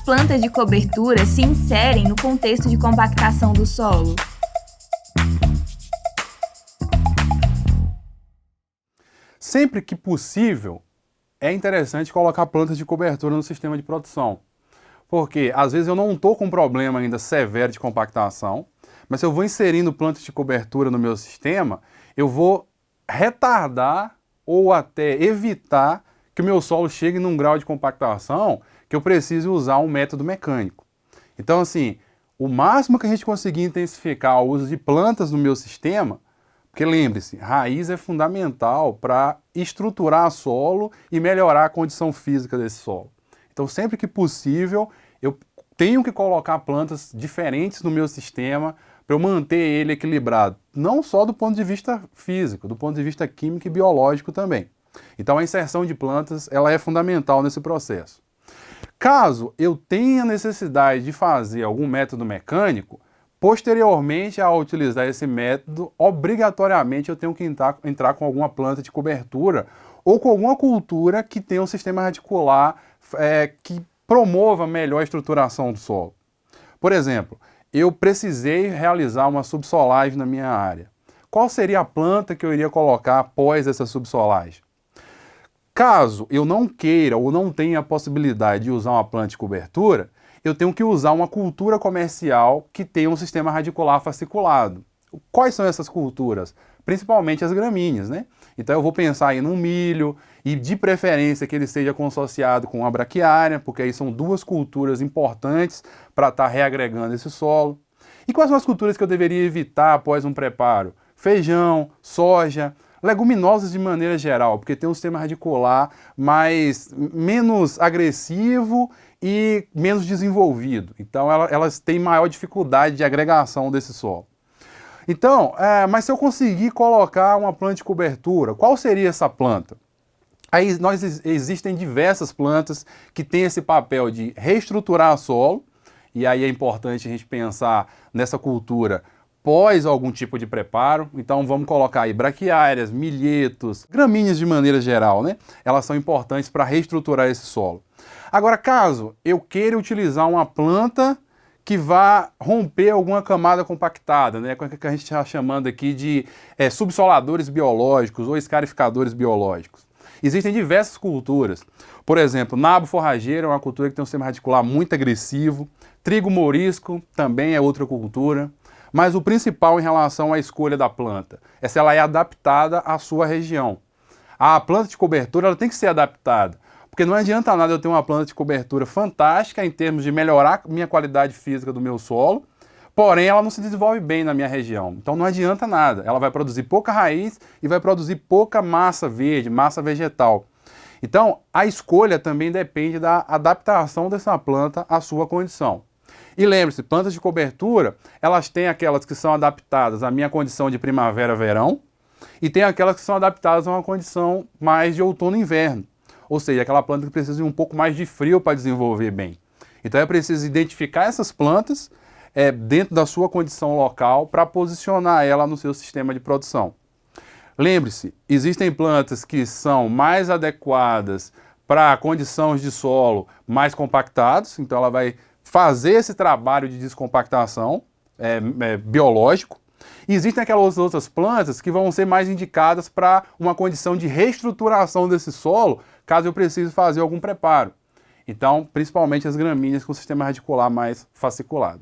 plantas de cobertura se inserem no contexto de compactação do solo? Sempre que possível, é interessante colocar plantas de cobertura no sistema de produção. Porque às vezes eu não estou com um problema ainda severo de compactação, mas se eu vou inserindo plantas de cobertura no meu sistema, eu vou retardar ou até evitar que o meu solo chegue num grau de compactação que eu precise usar um método mecânico. Então, assim, o máximo que a gente conseguir intensificar o uso de plantas no meu sistema, porque lembre-se, raiz é fundamental para estruturar solo e melhorar a condição física desse solo. Então, sempre que possível, eu tenho que colocar plantas diferentes no meu sistema para eu manter ele equilibrado, não só do ponto de vista físico, do ponto de vista químico e biológico também. Então, a inserção de plantas ela é fundamental nesse processo. Caso eu tenha necessidade de fazer algum método mecânico, posteriormente a utilizar esse método, obrigatoriamente eu tenho que entrar com alguma planta de cobertura ou com alguma cultura que tenha um sistema radicular que promova melhor a estruturação do solo. Por exemplo, eu precisei realizar uma subsolagem na minha área. Qual seria a planta que eu iria colocar após essa subsolagem? Caso eu não queira ou não tenha a possibilidade de usar uma planta de cobertura, eu tenho que usar uma cultura comercial que tenha um sistema radicular fasciculado. Quais são essas culturas? Principalmente as gramíneas, né? Então eu vou pensar aí num milho e de preferência que ele seja consociado com a braquiária, porque aí são duas culturas importantes para estar reagregando esse solo. E quais são as culturas que eu deveria evitar após um preparo? Feijão, soja, leguminosas de maneira geral, porque tem um sistema radicular menos agressivo e menos desenvolvido. Então elas têm maior dificuldade de agregação desse solo. Então, mas se eu conseguir colocar uma planta de cobertura, qual seria essa planta? Aí existem diversas plantas que têm esse papel de reestruturar o solo, e aí é importante a gente pensar nessa cultura pós algum tipo de preparo. Então vamos colocar aí braquiárias, milhetos, gramíneas de maneira geral, né? Elas são importantes para reestruturar esse solo. Agora, caso eu queira utilizar uma planta que vá romper alguma camada compactada, né? Que a gente está chamando aqui de subsoladores biológicos ou escarificadores biológicos. Existem diversas culturas. Por exemplo, nabo forrageiro é uma cultura que tem um sistema radicular muito agressivo. Trigo mourisco também é outra cultura. Mas o principal em relação à escolha da planta é se ela é adaptada à sua região. A planta de cobertura ela tem que ser adaptada, porque não adianta nada eu ter uma planta de cobertura fantástica em termos de melhorar a minha qualidade física do meu solo, porém ela não se desenvolve bem na minha região. Então não adianta nada, ela vai produzir pouca raiz e vai produzir pouca massa verde, massa vegetal. Então a escolha também depende da adaptação dessa planta à sua condição. E lembre-se, plantas de cobertura, elas têm aquelas que são adaptadas à minha condição de primavera-verão e tem aquelas que são adaptadas a uma condição mais de outono-inverno. Ou seja, aquela planta que precisa de um pouco mais de frio para desenvolver bem. Então é preciso identificar essas plantas dentro da sua condição local para posicionar ela no seu sistema de produção. Lembre-se, existem plantas que são mais adequadas para condições de solo mais compactados, então ela vai fazer esse trabalho de descompactação biológico. E existem aquelas outras plantas que vão ser mais indicadas para uma condição de reestruturação desse solo, caso eu precise fazer algum preparo. Então, principalmente as gramíneas com o sistema radicular mais fasciculado.